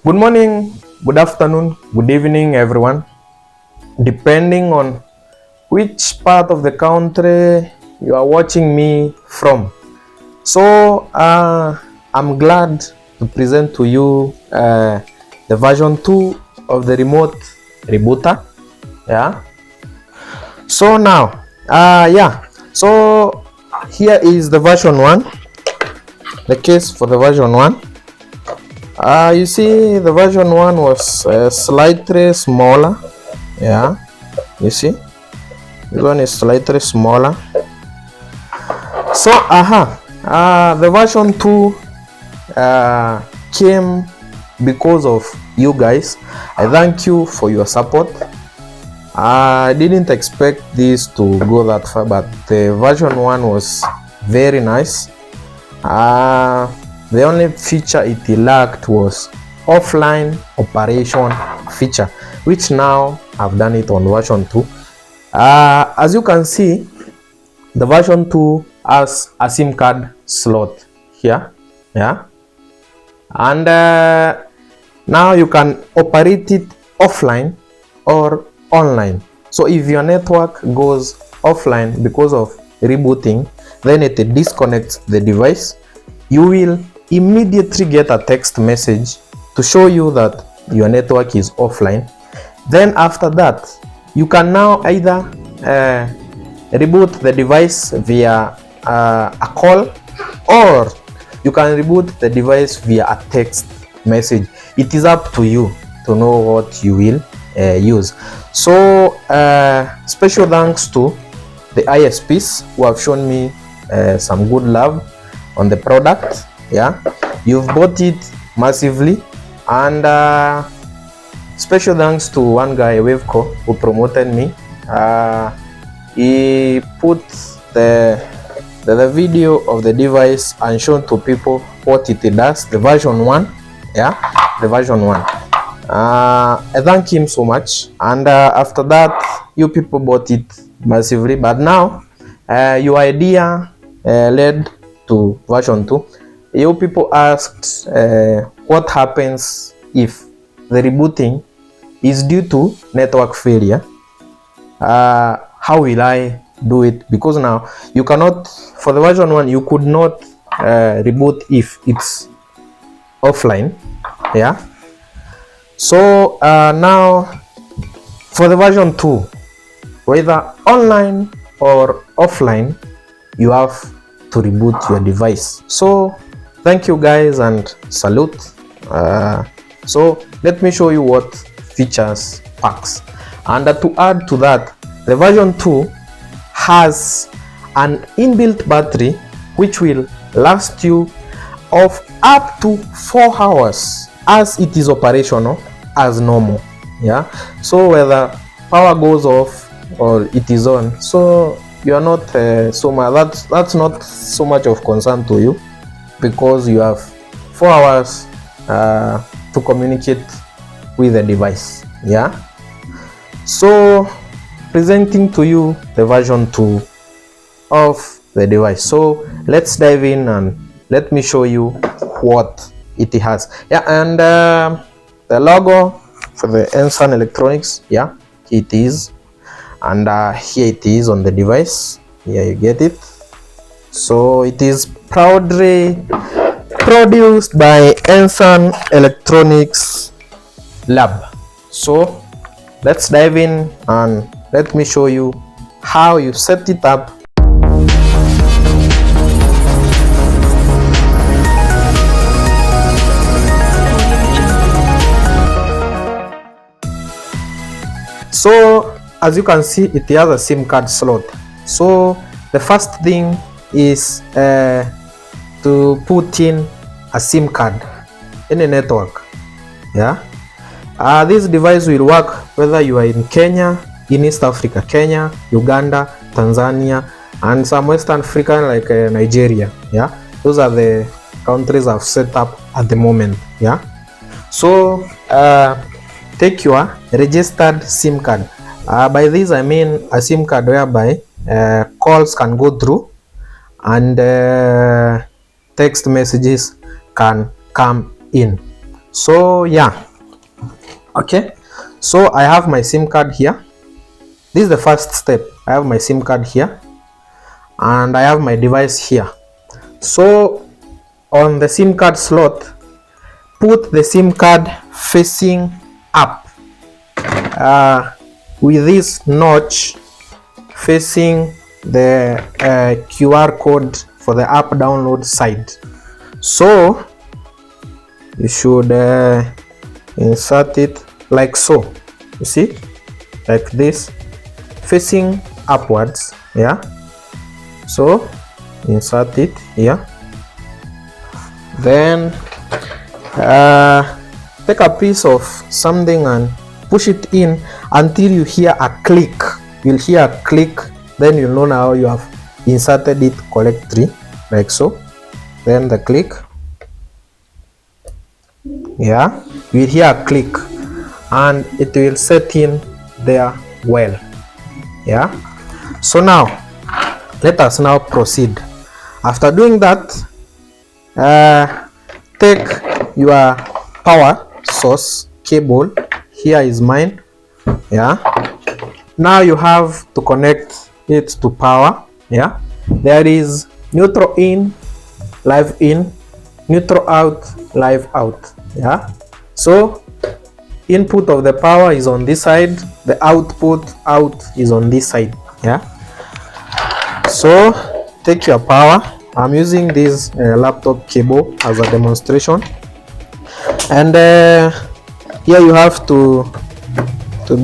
Good morning, good afternoon, good evening, everyone, depending on which part of the country you are watching me from. So, I'm glad to present to you the version 2 of the remote rebooter. Yeah. So now, so here is the version 1, the case for the version 1. You see the version 1 was slightly smaller. Yeah, you see this one is slightly smaller. So the version 2 came because of you guys. I thank you for your support. I didn't expect this to go that far, but the version 1 was very nice. The only feature it lacked was offline operation feature, which now I've done it on version 2. As you can see, the version 2 has a SIM card slot here, yeah, and now you can operate it offline or online. So if your network goes offline because of rebooting, then it disconnects the device, you will immediately get a text message to show you that your network is offline. Then after that, you can now either reboot the device via a call, or you can reboot the device via a text message. It is up to you to know what you will use. So special thanks to the ISPs who have shown me some good love on the product. Yeah, you've bought it massively, and special thanks to one guy, Waveco, who promoted me. He put the video of the device and shown to people what it does, the version 1. Yeah, the version 1. I thank him so much, and after that, you people bought it massively. But now your idea led to version 2. You people asked what happens if the rebooting is due to network failure. How will I do it? Because now you cannot, for the version 1, you could not reboot if it's offline. Yeah. So now for the version 2, whether online or offline, you have to reboot your device. So thank you guys and salute. So let me show you what features packs. And to add to that, the version 2 has an inbuilt battery which will last you of up to 4 hours as it is operational as normal. Yeah, so whether power goes off or it is on, so you are not so much, that's not so much of concern to you, because you have 4 hours to communicate with the device. Yeah, so presenting to you the version 2 of the device. So let's dive in and let me show you what it has. Yeah, and the logo for the Ensan Electronics, yeah, it is, and here it is on the device. Here you get it. So it is proudly produced by Ensan Electronics Lab. So let's dive in and let me show you how you set it up. So as you can see, it has a SIM card slot. So the first thing is to put in a SIM card in a network. Yeah, this device will work whether you are in Kenya, in East Africa, Kenya, Uganda, Tanzania, and some Western Africa like Nigeria. Yeah, those are the countries I've set up at the moment. Yeah, so take your registered SIM card. By this I mean a SIM card whereby calls can go through and text messages can come in. So yeah, okay, so I have my SIM card here. This is the first step. I have my SIM card here and I have my device here. So on the SIM card slot, put the SIM card facing up with this notch facing the QR code for the app download side. So you should insert it like so, you see, like this, facing upwards. Yeah, so insert it here, then take a piece of something and push it in until you hear a click. You'll hear a click, then you'll know now you have inserted it correctly, like so. Then the click, yeah, you'll hear a click and it will set in there well. Yeah, so now let us now proceed. After doing that, take your power source cable. Here is mine. Yeah, now you have to connect it to power. Yeah, there is neutral in, live in, neutral out, live out. Yeah, so input of the power is on this side, the output out is on this side. Yeah, so take your power. I'm using this laptop cable as a demonstration, and here you have to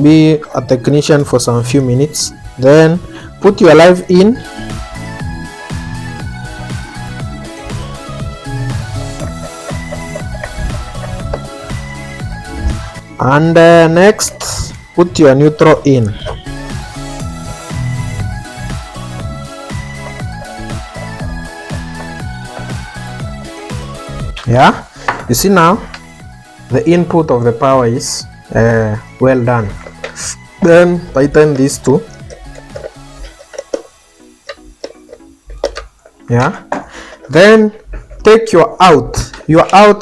be a technician for some few minutes. Then put your live in, and next put your neutral in. Yeah, you see now the input of the power is well done. Then tighten these two. Yeah, then take your out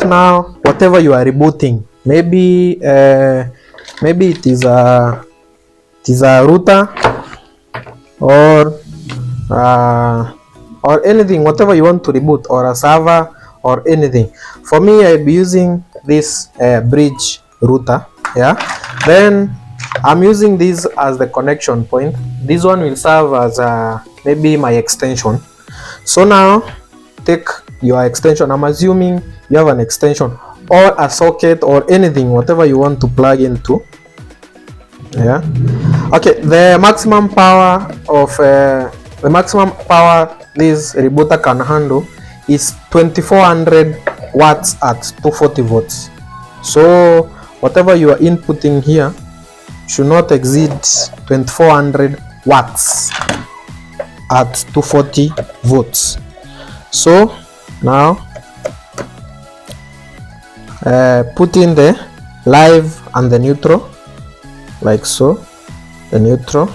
now, whatever you are rebooting. Maybe it is a router or anything, whatever you want to reboot, or a server or anything. For me, I'll be using this bridge router. Yeah, then I'm using this as the connection point. This one will serve as maybe my extension. So now take your extension. I'm assuming you have an extension or a socket or anything, whatever you want to plug into. Yeah, okay, the maximum power this rebooter can handle is 2400 watts at 240 volts. So whatever you are inputting here should not exceed 2400 watts at 240 volts. So now put in the live and the neutral, like so, the neutral,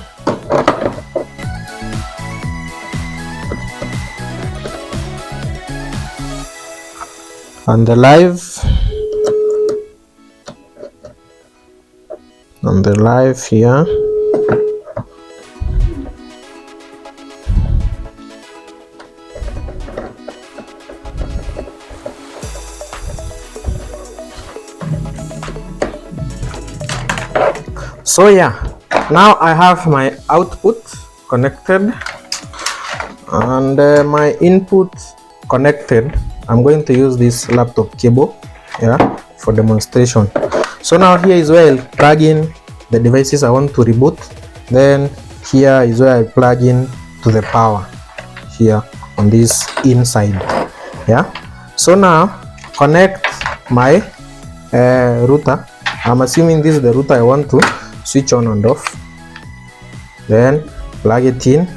and the live, and the live here. So yeah, now I have my output connected and my input connected. I'm going to use this laptop cable, yeah, for demonstration. So now here is where I'll plug in the devices I want to reboot. Then here is where I plug in to the power here on this inside. Yeah, so now connect my router. I'm assuming this is the router I want to switch on and off. Then plug it in,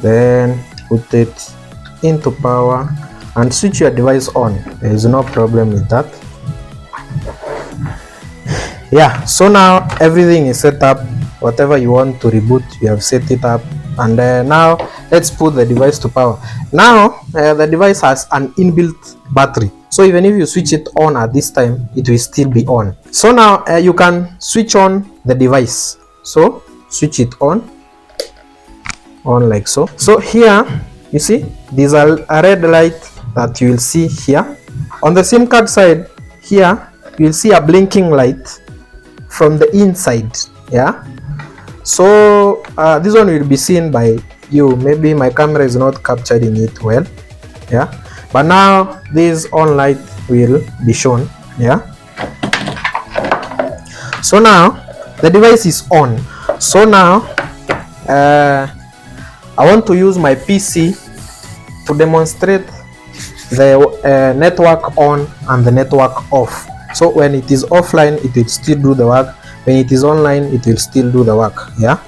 then put it into power and switch your device on. There is no problem with that. Yeah, so now everything is set up. Whatever you want to reboot, you have set it up. And now let's put the device to power. Now the device has an inbuilt battery, So even if you switch it on at this time, it will still be on. So now you can switch on the device. So switch it on like so. So here you see there's a red light that you will see here. On the SIM card side here, you will see a blinking light from the inside. Yeah, so this one will be seen by you. Maybe my camera is not capturing it well. Yeah, but now this on light will be shown. Yeah, so now the device is on. So now I want to use my PC to demonstrate the network on and the network off. So when it is offline, it will still do the work. When it is online, it will still do the work. Yeah,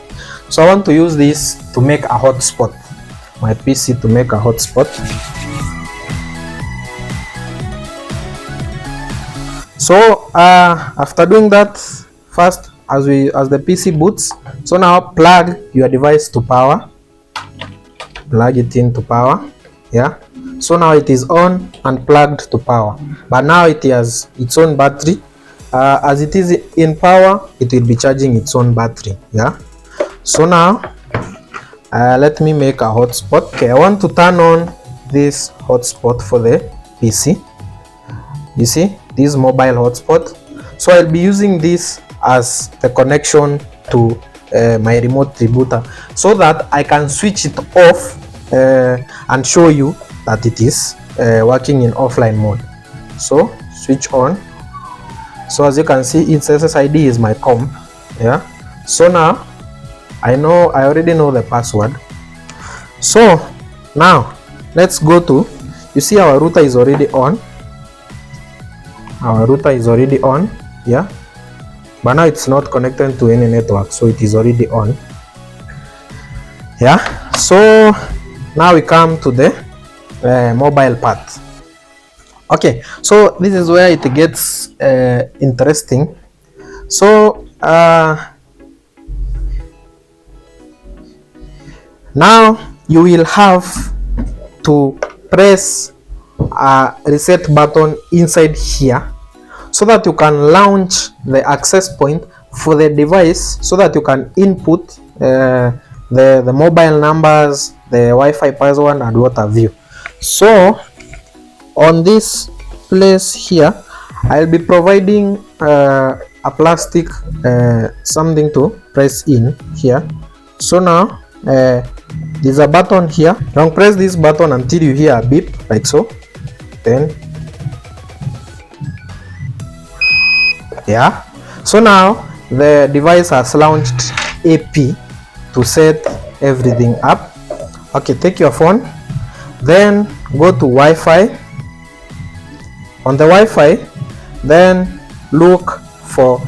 so I want to use this to make a hotspot, my PC to make a hotspot. So after doing that, first as the PC boots, so now plug your device to power, plug it into power. Yeah, so now it is on and plugged to power, but now it has its own battery. As it is in power, it will be charging its own battery. Yeah, so now let me make a hotspot. Okay, I want to turn on this hotspot for the PC. You see this mobile hotspot, so I'll be using this as the connection to my remote rebooter, so that I can switch it off and show you that it is working in offline mode. So switch on. So as you can see, its SSID is my comp. Yeah, so now I already know the password. So now let's go to, you see our router is already on. Our router is already on. Yeah, but now it's not connected to any network, so it is already on. Yeah, so now we come to the mobile part. Okay, so this is where it gets interesting. So now you will have to press a reset button inside here, so that you can launch the access point for the device, so that you can input the mobile numbers, the Wi-Fi password, and what have you. So on this place here, I'll be providing a plastic something to press in here. So now there's a button here. Don't press this button until you hear a beep like so. Then yeah, so now the device has launched AP to set everything up. Okay, take your phone, then go to Wi-Fi. On the Wi-Fi, then look for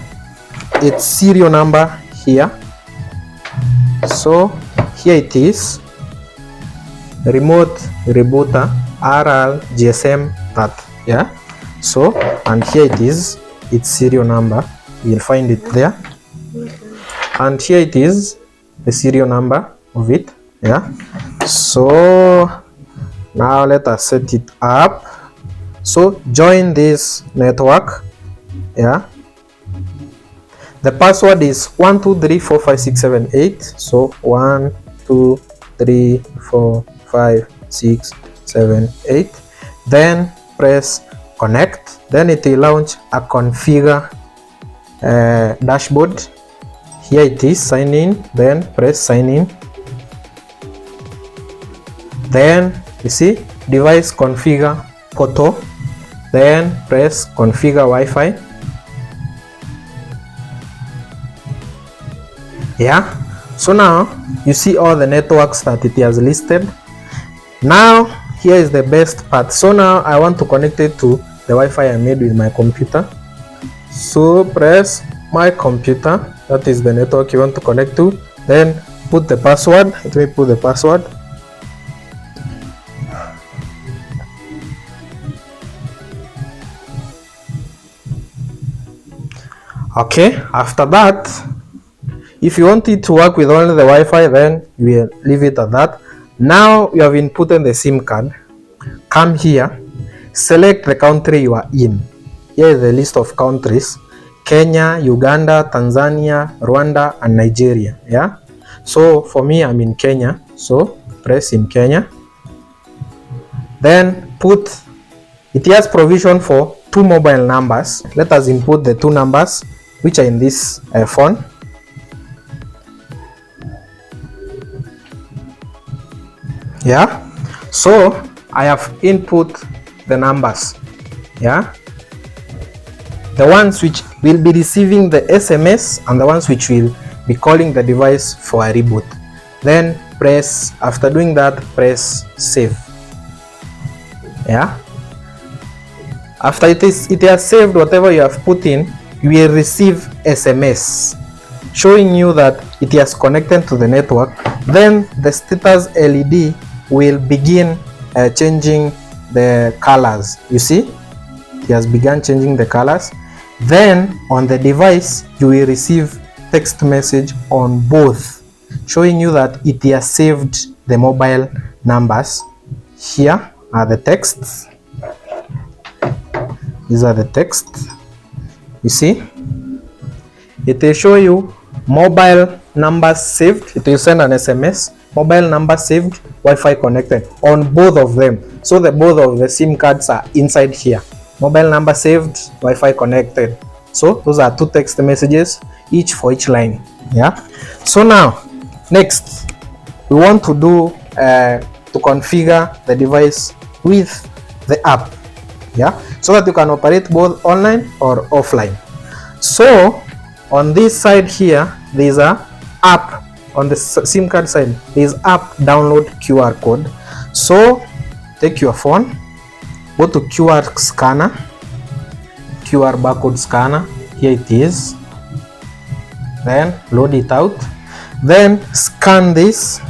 its serial number here. So here it is, remote rebooter RL GSM that. Yeah, so and here it is, its serial number. You'll find it there, and here it is, the serial number of it. Yeah, so now let us set it up. So join this network. Yeah, the password is 1234567 so 1234567 then press connect. Then it will launch a configure dashboard. Here it is, sign in, then press sign in. Then you see device configure photo, then press configure Wi-Fi. Yeah, so now you see all the networks that it has listed. Now here is the best part. So now I want to connect it to the Wi-Fi I made with my computer. So press my computer, that is the network you want to connect to, then put the password. Let me put the password. Okay, after that, if you want it to work with only the Wi-Fi, then you will leave it at that. Now you have inputted the SIM card. Come here, select the country you are in. Here is the list of countries: Kenya, Uganda, Tanzania, Rwanda, and Nigeria. Yeah. So for me, I'm in Kenya. So press in Kenya. Then it has provision for 2 mobile numbers. Let us input the 2 numbers which are in this phone. Yeah. So I have input the numbers. Yeah. The ones which will be receiving the SMS and the ones which will be calling the device for a reboot. Then after doing that, press save. Yeah. After it has saved whatever you have put in, you will receive SMS showing you that it has connected to the network. Then the status LED will begin changing the colors. You see, it has begun changing the colors. Then on the device, you will receive text message on both, showing you that it has saved the mobile numbers. Here are the texts. These are the texts. You see, it will show you mobile numbers saved. It will send an SMS. Mobile number saved, Wi-Fi connected on both of them. So both of the SIM cards are inside here. Mobile number saved, Wi-Fi connected. So those are 2 text messages, each for each line. Yeah. So now, next, we want to do to configure the device with the app. Yeah. So that you can operate both online or offline. So on this side here, there is a app. On the SIM card side, there is app download QR code. So take your phone, go to QR scanner, QR barcode scanner. Here it is. Then load it out. Then scan this.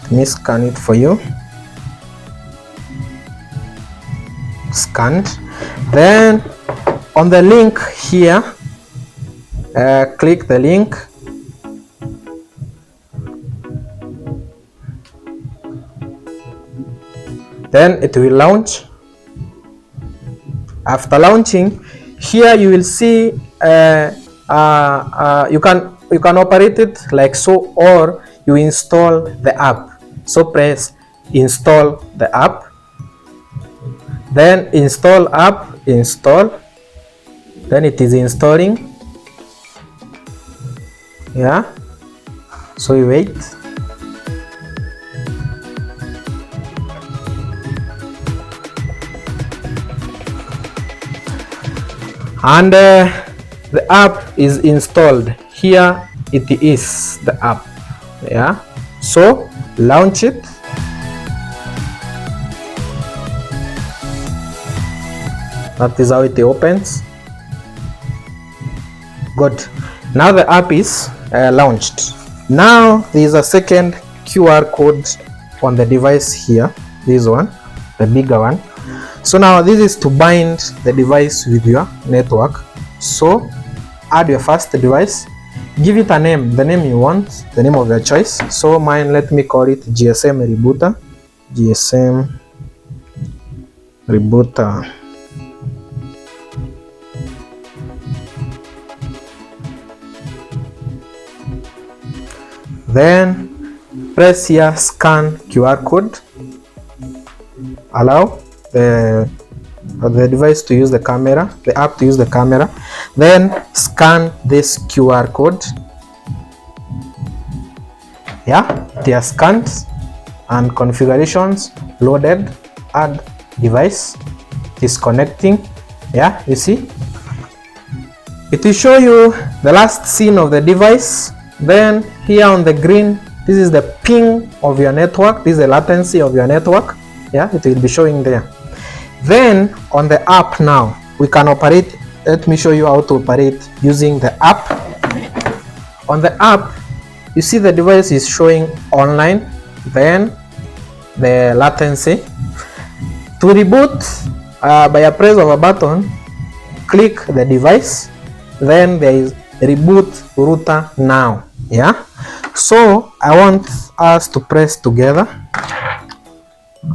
Let me scan it for you. Scanned. Then on the link here, click the link. Then it will launch. After launching, here you will see you can operate it like so, or you install the app. So press install the app. Then install app, install. Then it is installing. Yeah. So you wait. And the app is installed. Here it is, the app. Yeah. So launch it. That is how it opens. Good. Now the app is launched. Now there is a second QR code on the device here. This one, the bigger one. So now this is to bind the device with your network. So add your first device, give it a name, the name you want, the name of your choice. So mine, let me call it GSM Rebooter. GSM Rebooter. Then press here scan QR code. Allow the device to use the camera, the app to use the camera. Then scan this QR code. Yeah, they are scanned and configurations loaded. Add device. It is connecting. Yeah, you see, it will show you the last scene of the device. Then here on the green, this is the ping of your network. This is the latency of your network. Yeah, it will be showing there. Then on the app now, we can operate. Let me show you how to operate using the app. On the app, you see the device is showing online. Then the latency. To reboot, by a press of a button, click the device. Then there is reboot router now. Yeah. So I want us to press together.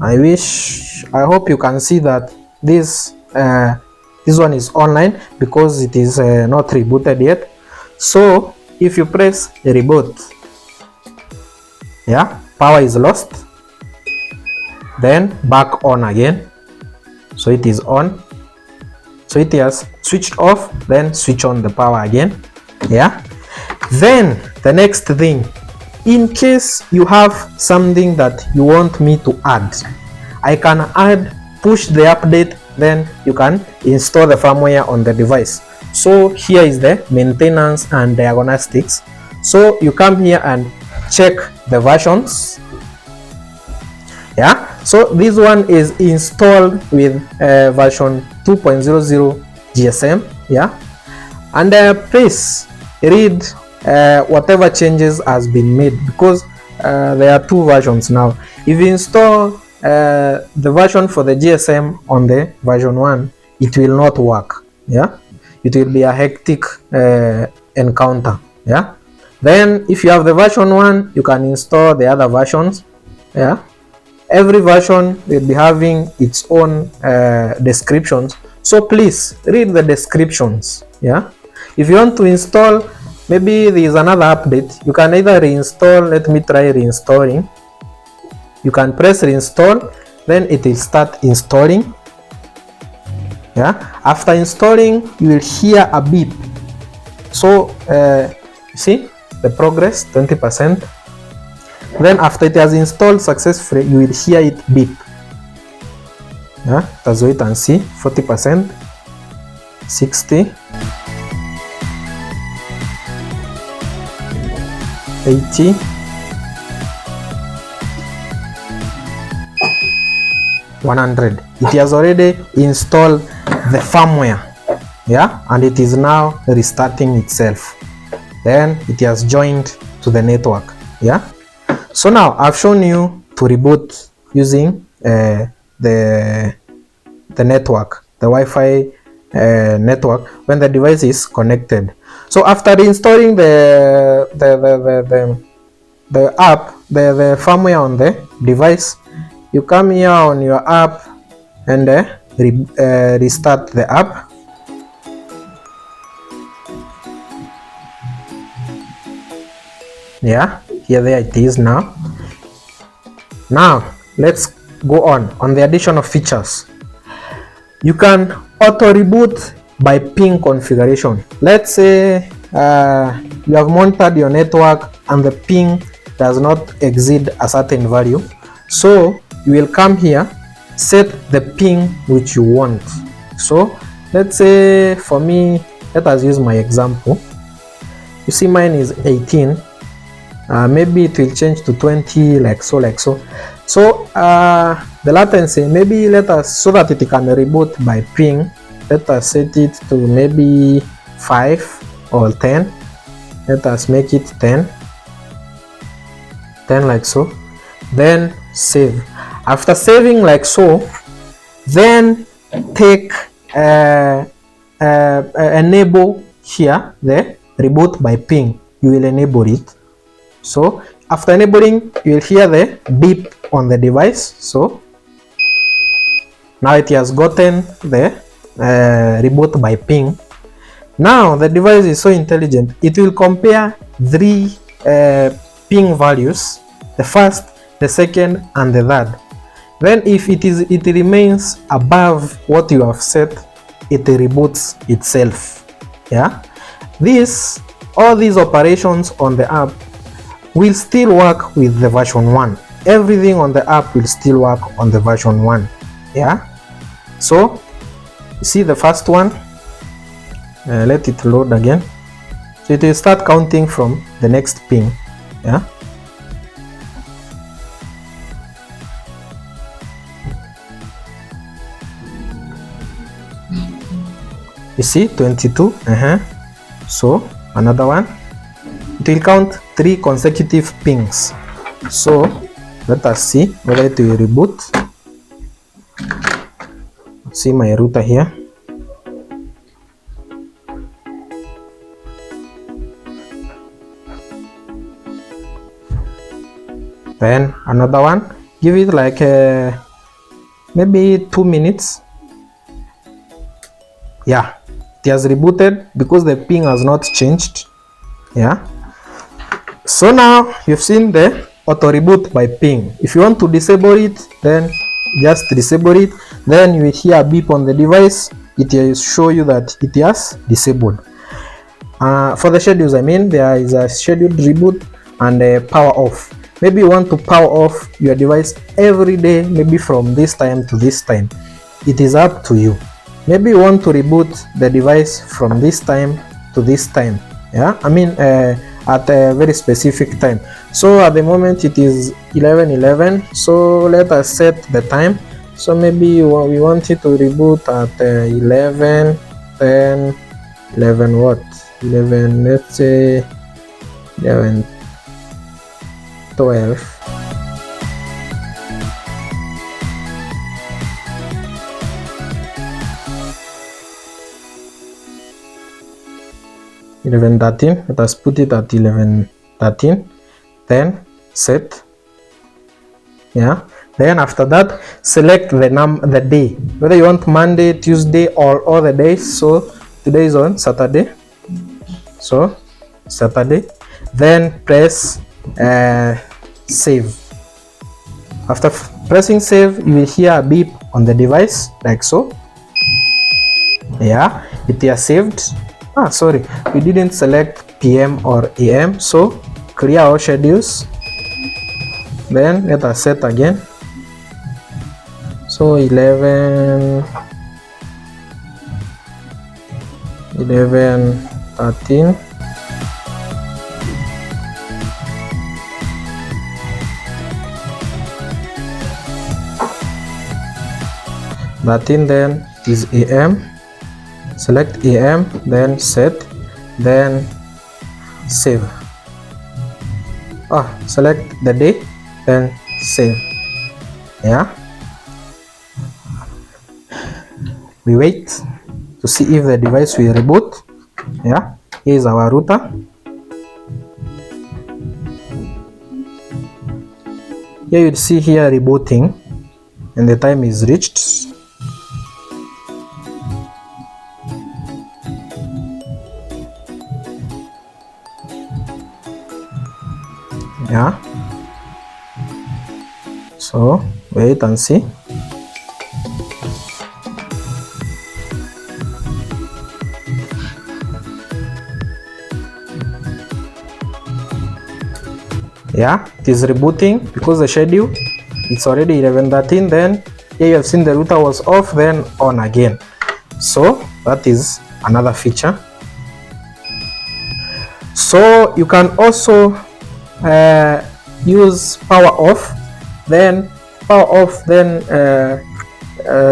I hope you can see that this one is online because it is not rebooted yet. So if you press reboot, yeah, power is lost, then back on again, so it is on. So it has switched off, then switch on the power again. Yeah, then the next thing, in case you have something that you want me to add, I can add, push the update, then you can install the firmware on the device. So here is the maintenance and diagnostics. So you come here and check the versions. Yeah, so this one is installed with version 2.00 GSM. Yeah, and please read whatever changes has been made, because there are two versions now. If you install the version for the GSM on the version 1, it will not work. Yeah, it will be a hectic encounter. Yeah, then if you have the version 1, you can install the other versions. Yeah, every version will be having its own descriptions, so please read the descriptions. Yeah, if you want to install, maybe there is another update, you can either reinstall. Let me try reinstalling. You can press reinstall, then it will start installing. Yeah, after installing, you will hear a beep. So see the progress, 20%. Then after it has installed successfully, you will hear it beep. Yeah, let's wait and see. 40%, 60, 80, 100. It has already installed the firmware. Yeah, and it is now restarting itself. Then it has joined to the network. Yeah, so now I've shown you to reboot using the network, the Wi-Fi network, when the device is connected. So after installing the app, the firmware on the device, you come here on your app and restart the app. Yeah, there it is now. Now let's go on the addition of features. You can auto reboot by ping configuration. Let's say you have monitored your network and the ping does not exceed a certain value. So you will come here, set the ping which you want. So let's say for me, let us use my example. You see mine is 18. Maybe it will change to 20, like so. So the latency, maybe let us, so that it can reboot by ping, let us set it to maybe 5 or 10. Let us make it 10 like so. Then save. After saving like so, then take enable here the reboot by ping. You will enable it. So after enabling, you will hear the beep on the device. So now it has gotten the reboot by ping. Now the device is so intelligent, it will compare 3 ping values, the first, the second and the third. Then if it remains above what you have set, it reboots itself. Yeah, all these operations on the app will still work with the version 1. Everything on the app will still work on the version 1. Yeah, so you see the first one, let it load again. So it will start counting from the next ping. Yeah, you see 22. So another one, it will count 3 consecutive pings. So let us see whether it will reboot. See my router here. Then another one, give it like maybe 2 minutes. Yeah, it has rebooted because the ping has not changed. Yeah, so now you've seen the auto reboot by ping. If you want to disable it, then just disable it. Then you will hear a beep on the device. It will show you that it has disabled. For the schedules, I mean, there is a scheduled reboot and a power off. Maybe you want to power off your device every day, maybe from this time to this time. It is up to you. Maybe you want to reboot the device from this time to this time. Yeah, I mean at a very specific time. So at the moment it is 11:11. So let us set the time. So maybe we want it to reboot at 11, then 11 what? 11, let's say 11, 12. $11:13. Let us put it at 11:13. Then set. Yeah. Then after that, select the day, whether you want Monday, Tuesday, or all the days. So today is on Saturday. So Saturday. Then press save. After pressing save, you will hear a beep on the device like so. Yeah, it is saved. Sorry, we didn't select PM or AM, so clear our schedules. Then let us set again. So 11, 13. Then is AM. Select AM, then set, then save. Select the day, then save. Yeah. We wait to see if the device will reboot. Yeah. Here is our router. Here you'd see here rebooting, and the time is reached. Yeah, so wait and see. Yeah, it is rebooting because the schedule, it's already 11:13. Then here you have seen the router was off, then on again. So that is another feature. So you can also use power off, then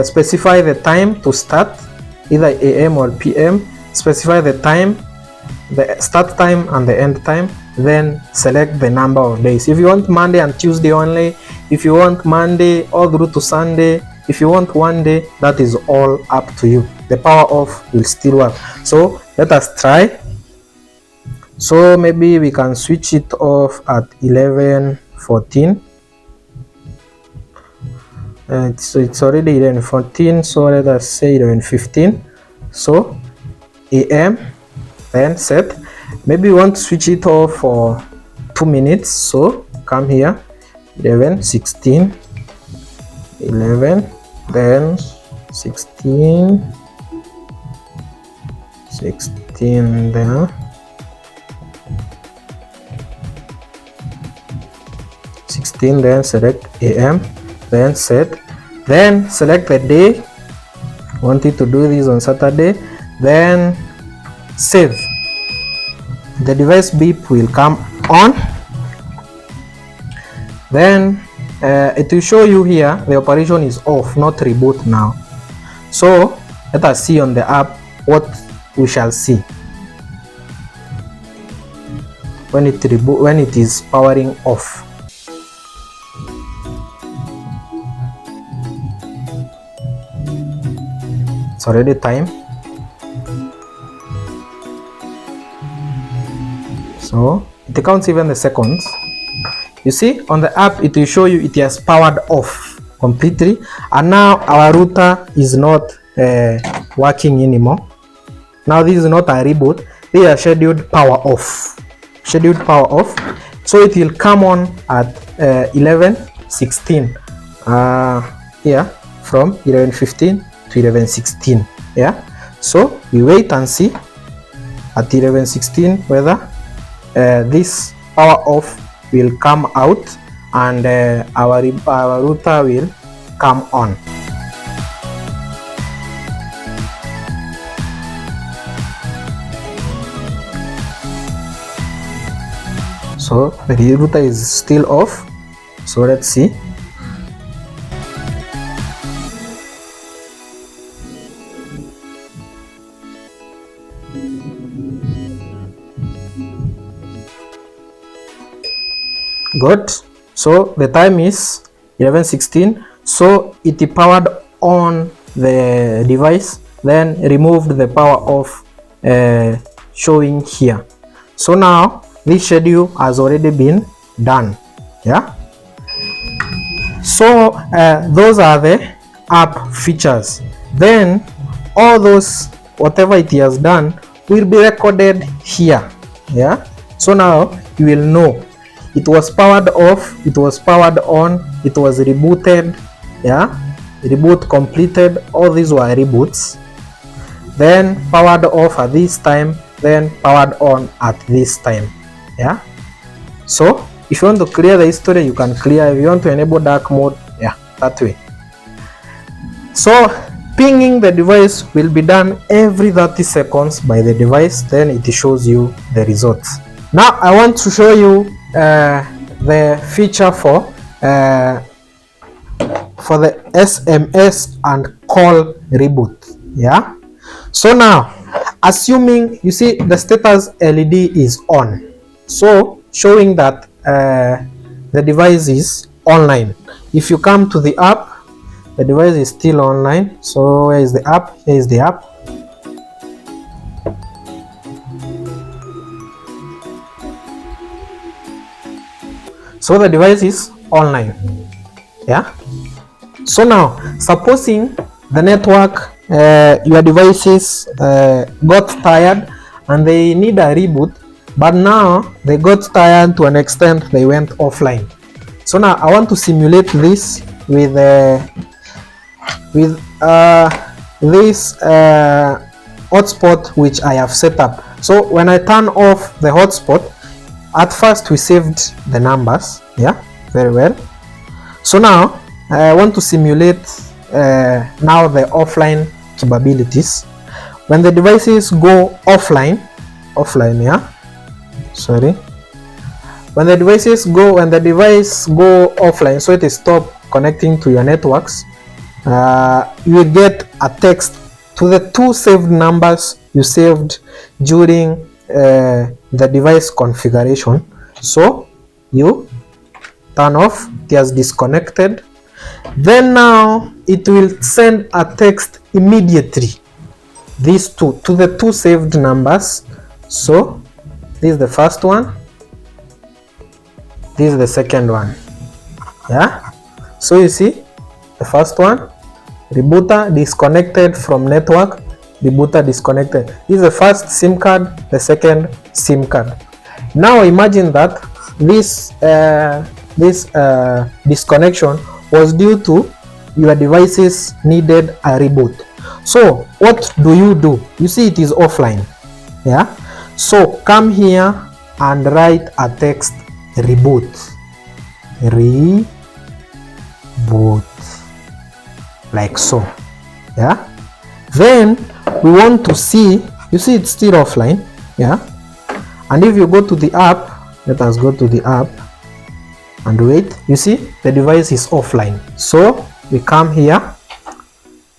specify the time to start, either AM or PM. Specify the time, the start time and the end time, then select the number of days. If you want Monday and Tuesday only, if you want Monday all through to Sunday, if you want one day, that is all up to you. The power off will still work. So let us try. So maybe we can switch it off at 11:14. So it's already 11:14. So let us say 11:15. So AM, then set. Maybe we want to switch it off for 2 minutes. So come here, 11:16, 11, then 16, 16 there. 16, then select AM, then set, then select the day. Wanted to do this on Saturday, then save. The device beep will come on. Then it will show you here the operation is off, not reboot now. So let us see on the app what we shall see when it reboot, when it is powering off. It's already time. So it counts even the seconds. You see on the app it will show you it has powered off completely, and now our router is not working anymore. Now this is not a reboot, this is a scheduled power off. Scheduled power off. So it will come on at 11:16. Here from 11:15 to 11:16. Yeah. So we wait and see at 11:16 whether this power off will come out and our router will come on. So the router is still off. So let's see. Good. So the time is 11:16. So it powered on the device, then removed the power off showing here. So now this schedule has already been done. Yeah. So those are the app features. Then all those whatever it has done will be recorded here. Yeah. So now you will know it was powered off, it was powered on, it was rebooted. Yeah. Reboot completed. All these were reboots. Then powered off at this time, then powered on at this time. Yeah. So if you want to clear the history, you can clear. If you want to enable dark mode, yeah, that way. So pinging the device will be done every 30 seconds by the device, then it shows you the results. Now I want to show you the feature for the SMS and call reboot. Yeah. So now, assuming you see the status LED is on, so showing that the device is online. If you come to the app, the device is still online. So where is the app? Here is the app. So the device is online. Yeah. So now, supposing the network, your devices got tired and they need a reboot, but now they got tired to an extent they went offline. So now I want to simulate this with this hotspot which I have set up. So when I turn off the hotspot, at first we saved the numbers. Yeah, very well. So now I want to simulate now the offline capabilities. When the devices go offline, yeah, sorry, when the device go offline, so it is stop connecting to your networks, you will get a text to the two saved numbers you saved during the device configuration. So you turn off, it has disconnected. Then now it will send a text immediately, these two, to the two saved numbers. So this is the first one, this is the second one. Yeah. So you see the first one, rebooter disconnected from network, rebooter disconnected. This is the first SIM card, the second SIM card. Now imagine that this disconnection was due to your devices needed a reboot. So what do? You see it is offline. Yeah. So come here and write a text reboot. Reboot. Like so. Yeah. Then we want to see, you see it's still offline. Yeah. And if you go to the app, let us go to the app and wait. You see the device is offline. So we come here,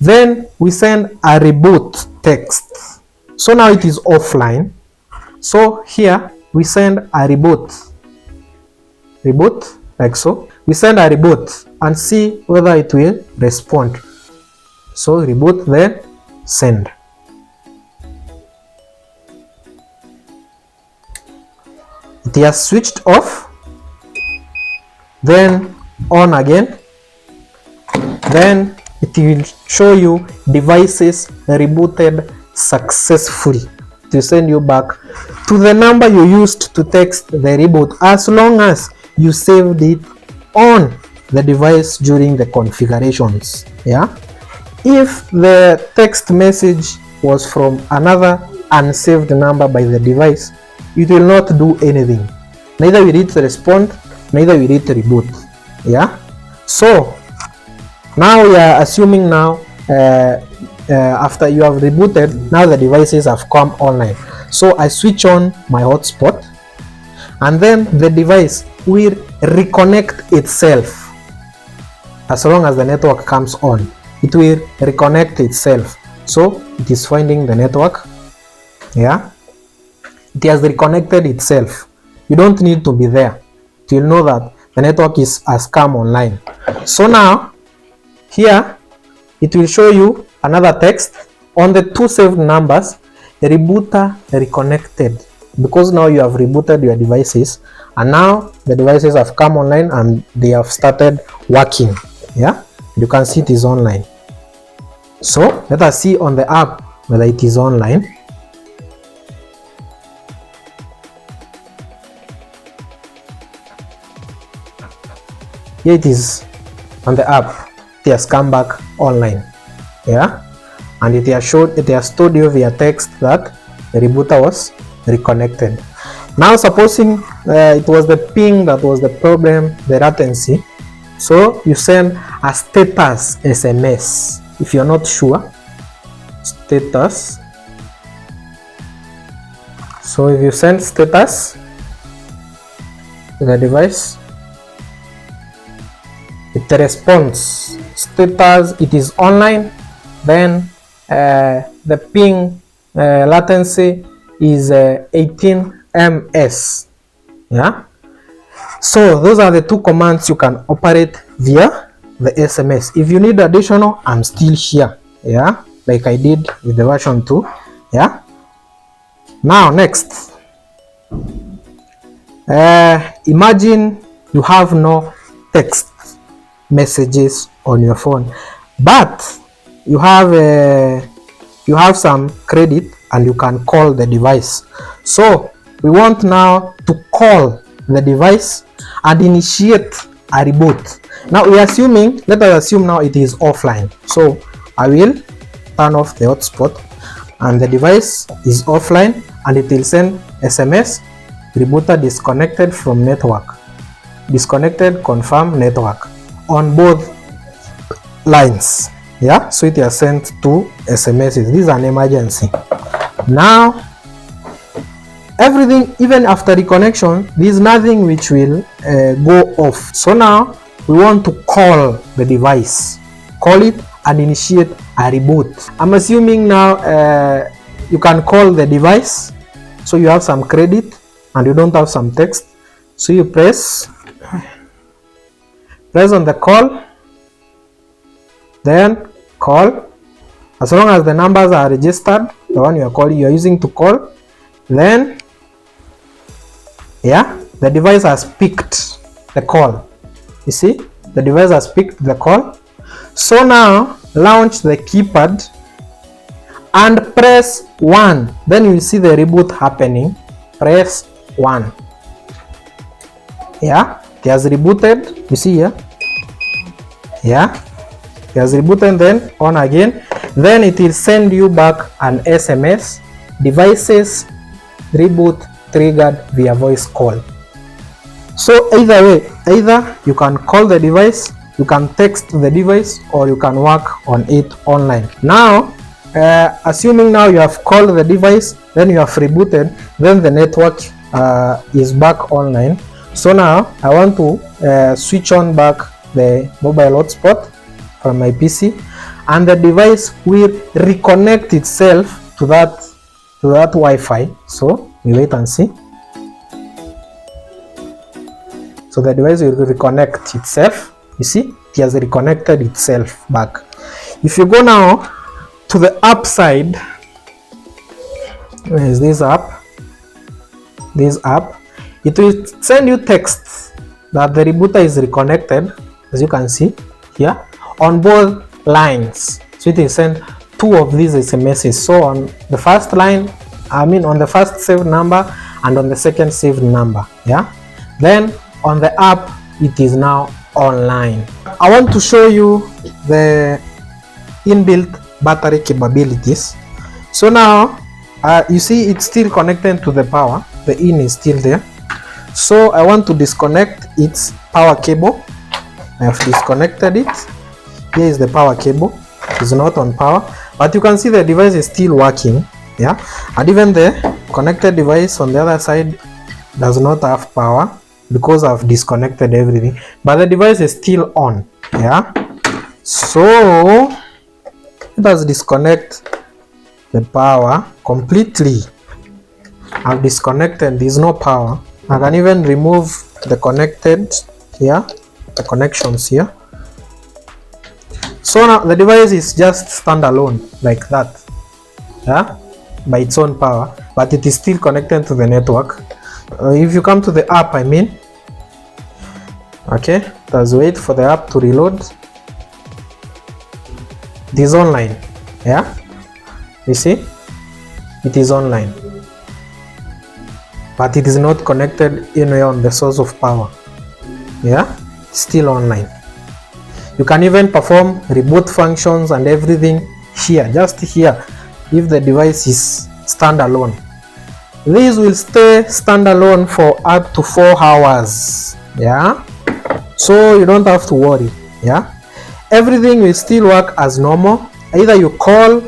then we send a reboot text. So now it is offline. So here we send a reboot like so. We send a reboot and see whether it will respond. So reboot, then send. It has switched off, then on again, then it will show you devices rebooted successfully. It will send you back to the number you used to text the reboot, as long as you saved it on the device during the configurations. Yeah, if the text message was from another unsaved number by the device, it will not do anything. Neither will it respond, neither will it reboot. Yeah, so now we are assuming now after you have rebooted, now the devices have come online. So I switch on my hotspot, and then the device will reconnect itself. As long as the network comes on, it will reconnect itself. So it is finding the network. Yeah, it has reconnected itself. You don't need to be there. It will know that the network has come online. So now here it will show you another text on the two saved numbers, rebooter reconnected, because now you have rebooted your devices, and now the devices have come online and they have started working. Yeah, you can see it is online. So let us see on the app whether it is online. Here it is on the app. It has come back online. Yeah, and it has told you via text that the rebooter was reconnected. Now supposing it was the ping that was the problem, the latency, so you send a status SMS. If you're not sure, status. So if you send status to the device, it responds status, it is online. Then the ping latency is 18 ms. Yeah, so those are the two commands you can operate via the SMS. If you need additional, I'm still here. Yeah, like I did with the version 2. Yeah, now next, imagine you have no text messages on your phone, but you have some credit and you can call the device. So we want now to call the device and initiate a reboot. Now we are assuming, let us assume now it is offline. So I will turn off the hotspot and the device is offline, and it will send SMS, rebooter disconnected from network, disconnected, confirm network, on both lines. Yeah, so it has sent two SMSs. This is an emergency. Now everything, even after reconnection, there is nothing which will go off. So now we want to call the device, call it and initiate a reboot. I'm assuming now you can call the device, so you have some credit and you don't have some text, so you press on the call, then call. As long as the numbers are registered, the one you are using to call, then yeah, the device has picked the call. You see, the device has picked the call. So now launch the keypad and press 1. Then you will see the reboot happening. Press 1. Yeah, it has rebooted. You see here. Yeah, it has rebooted. Then on again. Then it will send you back an SMS. Devices reboot triggered via voice call. So either way, either you can call the device, you can text the device, or you can work on it online. Now assuming now you have called the device, then you have rebooted, then the network is back online. So now I want to switch on back the mobile hotspot from my PC, and the device will reconnect itself to that Wi-Fi. So we wait and see. So the device will reconnect itself. You see, it has reconnected itself back. If you go now to the app side, where is this app? This app, it will send you text that the rebooter is reconnected, as you can see here, on both lines. So it will send 2 of these SMSs. So on the first line, on the first saved number and on the second saved number. Yeah. Then on the app, it is now online. I want to show you the inbuilt battery capabilities. So now you see it's still connected to the power. The in is still there. So I want to disconnect its power cable. I have disconnected it. Here is the power cable. It's not on power, but you can see the device is still working. Yeah, and even the connected device on the other side does not have power because I've disconnected everything, but the device is still on. Yeah, so let us disconnect the power completely. I've disconnected, there's no power. I can even remove the connected here, the connections here. So now the device is just standalone like that, yeah, by its own power, but it is still connected to the network. If you come to the app, okay, let's wait for the app to reload. It is online. Yeah, you see, it is online, but it is not connected anywhere on the source of power. Yeah, still online. You can even perform reboot functions and everything here, just here, if the device is standalone. This will stay standalone for up to 4 hours. Yeah, so you don't have to worry. Yeah, everything will still work as normal. Either you call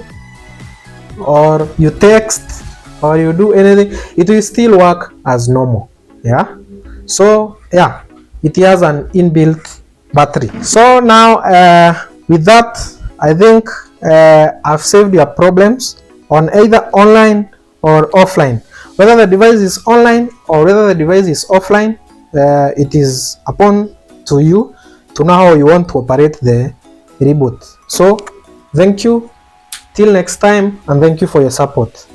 or you text or you do anything, it will still work as normal. Yeah, so yeah, it has an inbuilt battery. So now with that, I think I've saved your problems on either online or offline. Whether the device is online or whether the device is offline, it is upon to you to know how you want to operate the reboot. So thank you, till next time, and thank you for your support.